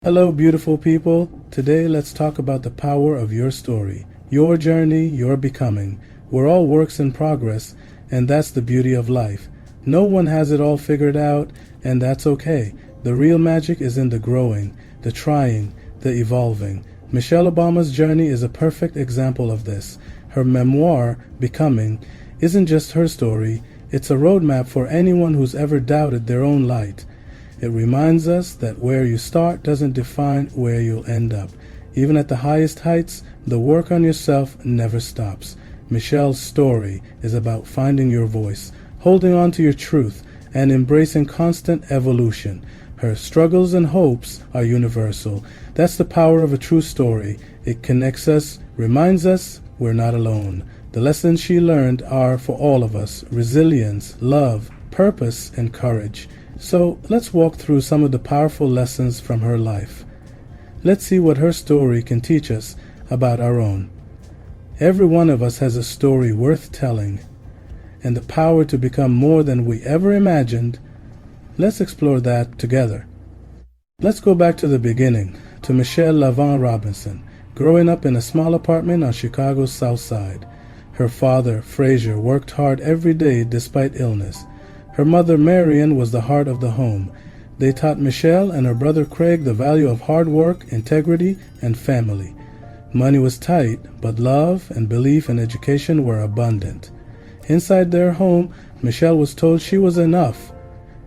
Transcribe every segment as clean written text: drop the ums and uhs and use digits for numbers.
Hello, beautiful people. Today, let's talk about the power of your story, your journey, your becoming. We're all works in progress, and that's the beauty of life. No one has it all figured out, and that's okay. The real magic is in the growing, the trying, the evolving. Michelle Obama's journey is a perfect example of this. Her memoir, Becoming, isn't just her story, it's a roadmap for anyone who's ever doubted their own light. It reminds us that where you start doesn't define where you'll end up. Even at the highest heights, the work on yourself never stops. Michelle's story is about finding your voice, holding on to your truth, and embracing constant evolution. Her struggles and hopes are universal. That's the power of a true story. It connects us, reminds us we're not alone. The lessons she learned are for all of us: resilience, love, purpose, and courage. So let's walk through some of the powerful lessons from her life. Let's see what her story can teach us about our own. Every one of us has a story worth telling, and the power to become more than we ever imagined. Let's explore that together. Let's go back to the beginning, to Michelle LaVaughn Robinson, growing up in a small apartment on Chicago's South Side. Her father, Frazier, worked hard every day despite illness. Her mother, Marion, was the heart of the home. They taught Michelle and her brother Craig the value of hard work, integrity, and family. Money was tight, but love and belief in education were abundant. Inside their home, Michelle was told she was enough.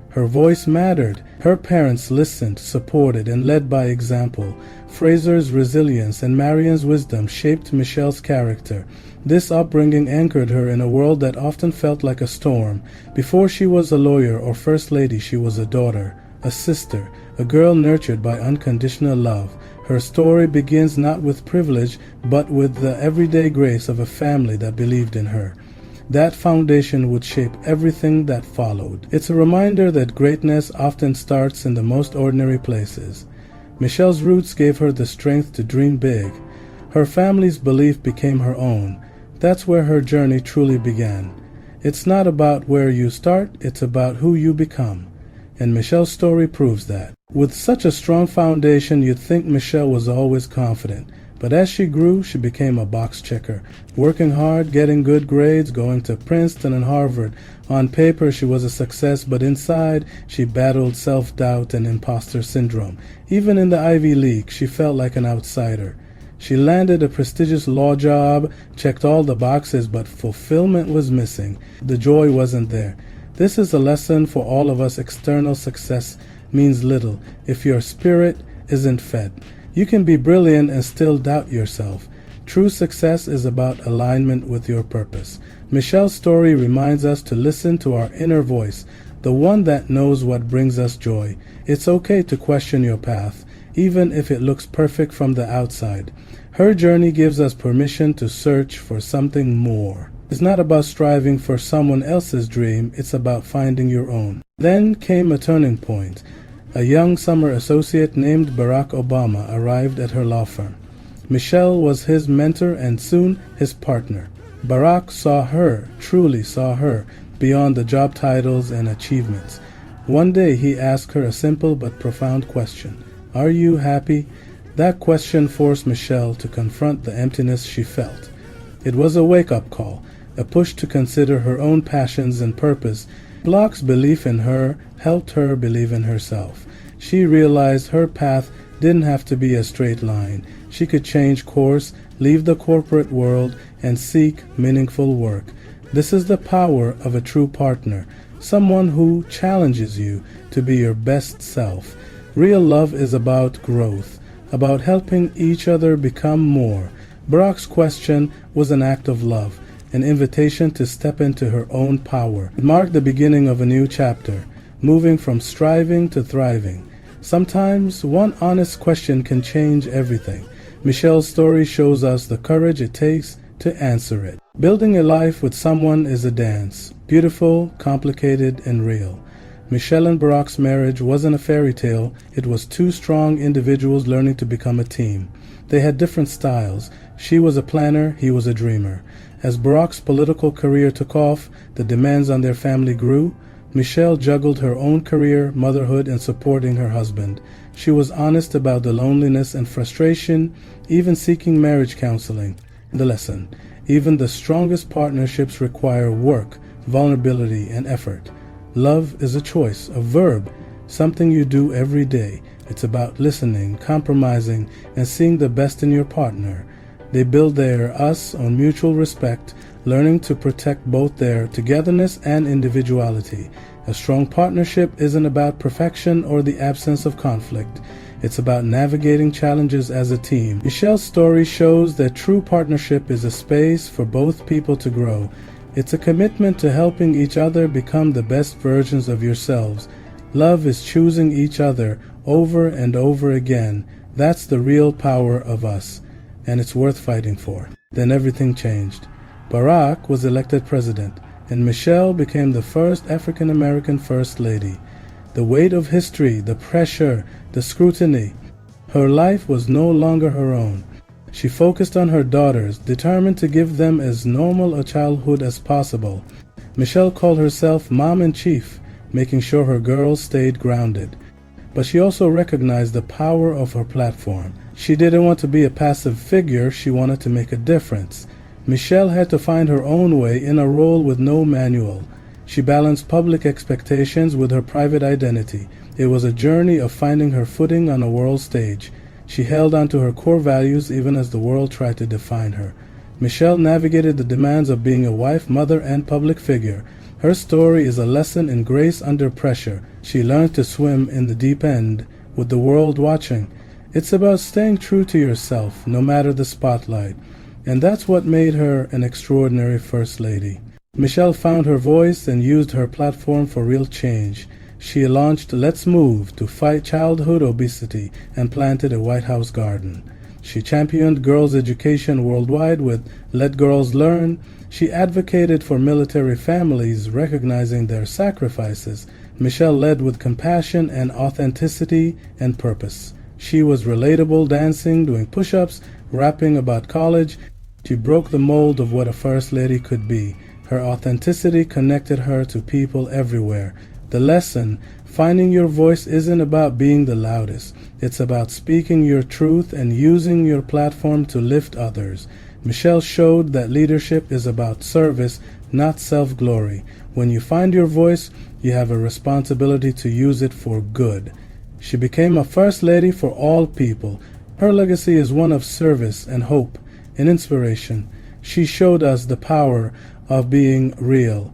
Her voice mattered. Her parents listened, supported, and led by example. Frazier's resilience and Marion's wisdom shaped Michelle's character. This upbringing anchored her in a world that often felt like a storm. Before she was a lawyer or first lady, she was a daughter, a sister, a girl nurtured by unconditional love. Her story begins not with privilege, but with the everyday grace of a family that believed in her. That foundation would shape everything that followed. It's a reminder that greatness often starts in the most ordinary places. Michelle's roots gave her the strength to dream big. Her family's belief became her own. That's where her journey truly began. It's not about where you start, it's about who you become. And Michelle's story proves that. With such a strong foundation, you'd think Michelle was always confident. But as she grew, she became a box checker, working hard, getting good grades, going to Princeton and Harvard. On paper, she was a success, but inside, she battled self-doubt and imposter syndrome. Even in the Ivy League, she felt like an outsider. She landed a prestigious law job, checked all the boxes, but fulfillment was missing. The joy wasn't there. This is a lesson for all of us. External success means little if your spirit isn't fed. You can be brilliant and still doubt yourself. True success is about alignment with your purpose. Michelle's story reminds us to listen to our inner voice, the one that knows what brings us joy. It's okay to question your path, even if it looks perfect from the outside. Her journey gives us permission to search for something more. It's not about striving for someone else's dream, it's about finding your own. Then came a turning point. A young summer associate named Barack Obama arrived at her law firm. Michelle was his mentor and soon his partner. Barack saw her, truly saw her, beyond the job titles and achievements. One day he asked her a simple but profound question. Are you happy? That question forced Michelle to confront the emptiness she felt. It was a wake-up call, a push to consider her own passions and purpose. Barack's belief in her helped her believe in herself. She realized her path didn't have to be a straight line. She could change course, leave the corporate world, and seek meaningful work. This is the power of a true partner, someone who challenges you to be your best self. Real love is about growth, about helping each other become more. Barack's question was an act of love, an invitation to step into her own power. It marked the beginning of a new chapter, moving from striving to thriving. Sometimes one honest question can change everything. Michelle's story shows us the courage it takes to answer it. Building a life with someone is a dance, beautiful, complicated, and real. Michelle and Barack's marriage wasn't a fairy tale, it was two strong individuals learning to become a team. They had different styles. She was a planner, he was a dreamer. As Barack's political career took off, the demands on their family grew. Michelle juggled her own career, motherhood, and supporting her husband. She was honest about the loneliness and frustration, even seeking marriage counseling. The lesson: even the strongest partnerships require work, vulnerability, and effort. Love is a choice, a verb, something you do every day. It's about listening, compromising, and seeing the best in your partner. They build their us on mutual respect, learning to protect both their togetherness and individuality. A strong partnership isn't about perfection or the absence of conflict. It's about navigating challenges as a team. Michelle's story shows that true partnership is a space for both people to grow. It's a commitment to helping each other become the best versions of yourselves. Love is choosing each other over and over again. That's the real power of us, and it's worth fighting for. Then everything changed. Barack was elected president, and Michelle became the first African American First Lady. The weight of history, the pressure, the scrutiny. Her life was no longer her own. She focused on her daughters, determined to give them as normal a childhood as possible. Michelle called herself Mom-in-Chief, making sure her girls stayed grounded. But she also recognized the power of her platform. She didn't want to be a passive figure, she wanted to make a difference. Michelle had to find her own way in a role with no manual. She balanced public expectations with her private identity. It was a journey of finding her footing on a world stage. She held on to her core values even as the world tried to define her. Michelle navigated the demands of being a wife, mother, and public figure. Her story is a lesson in grace under pressure. She learned to swim in the deep end with the world watching. It's about staying true to yourself, no matter the spotlight. And that's what made her an extraordinary First Lady. Michelle found her voice and used her platform for real change. She launched Let's Move to fight childhood obesity and planted a White House garden. She championed girls' education worldwide with Let Girls Learn. She advocated for military families, recognizing their sacrifices. Michelle led with compassion and authenticity and purpose. She was relatable, dancing, doing push-ups, rapping about college. She broke the mold of what a First Lady could be. Her authenticity connected her to people everywhere. The lesson: finding your voice isn't about being the loudest. It's about speaking your truth and using your platform to lift others. Michelle showed that leadership is about service, not self-glory. When you find your voice, you have a responsibility to use it for good. She became a First Lady for all people. Her legacy is one of service and hope and inspiration. She showed us the power of being real,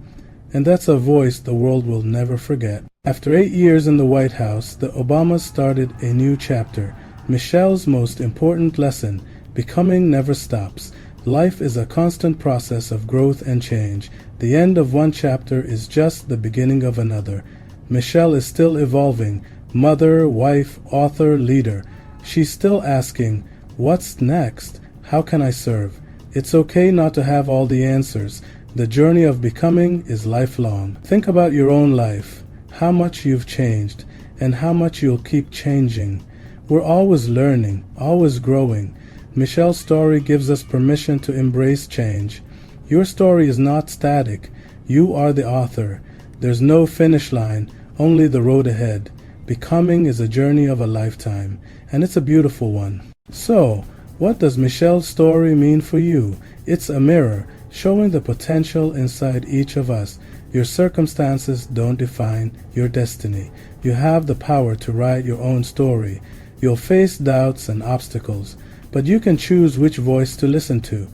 and that's a voice the world will never forget. After 8 years in the White House, the Obamas started a new chapter. Michelle's most important lesson: becoming never stops. Life is a constant process of growth and change. The end of one chapter is just the beginning of another. Michelle is still evolving, mother, wife, author, leader. She's still asking, what's next? How can I serve? It's okay not to have all the answers. The journey of becoming is lifelong. Think about your own life, how much you've changed, and how much you'll keep changing. We're always learning, always growing. Michelle's story gives us permission to embrace change. Your story is not static. You are the author. There's no finish line, only the road ahead. Becoming is a journey of a lifetime, and it's a beautiful one. So, what does Michelle's story mean for you? It's a mirror, showing the potential inside each of us. Your circumstances don't define your destiny. You have the power to write your own story. You'll face doubts and obstacles, but you can choose which voice to listen to.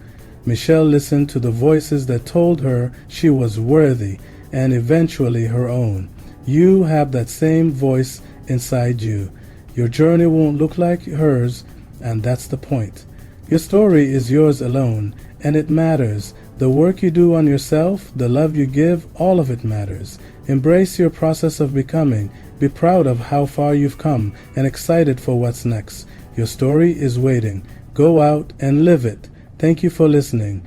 Michelle listened to the voices that told her she was worthy and eventually her own. You have that same voice inside you. Your journey won't look like hers, and that's the point. Your story is yours alone, and it matters. The work you do on yourself, the love you give, all of it matters. Embrace your process of becoming. Be proud of how far you've come and excited for what's next. Your story is waiting. Go out and live it. Thank you for listening.